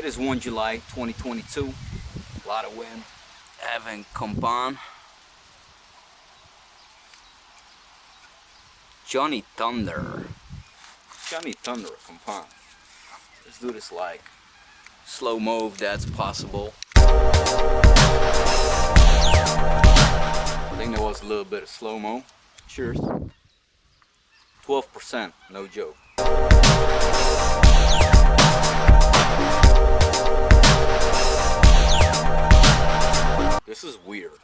It is 1 July 2022. A lot of wind. Having compound. Johnny Thunder. Johnny Thunder compound. Let's do this like slow-mo if that's possible. I think there was a little bit of slow-mo. Cheers. 12%, no joke. This is weird.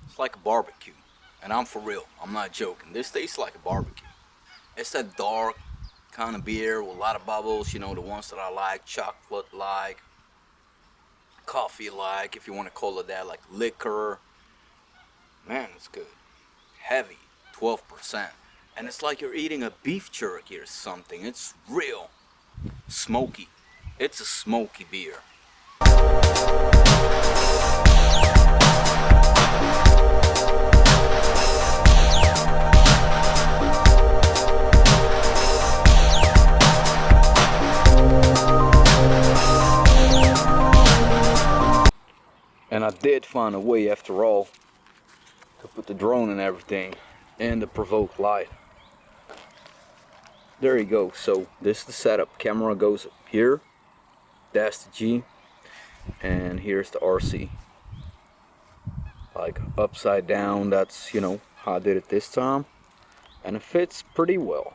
It's like a barbecue. And I'm for real. I'm not joking. This tastes like a barbecue. It's that dark kind of beer with a lot of bubbles. You know, the ones that I like. Chocolate like. Coffee like, if you want to call it that. Like liquor. Man, it's good. Heavy. 12%. And it's like you're eating a beef jerky or something. It's real. Smoky. It's a smoky beer. And I did find a way after all to put the drone and everything in the provoke light. There you go. So this is the setup. Camera goes up here. That's the G. And here's the RC. Like upside down. That's, you know, how I did it this time. And it fits pretty well.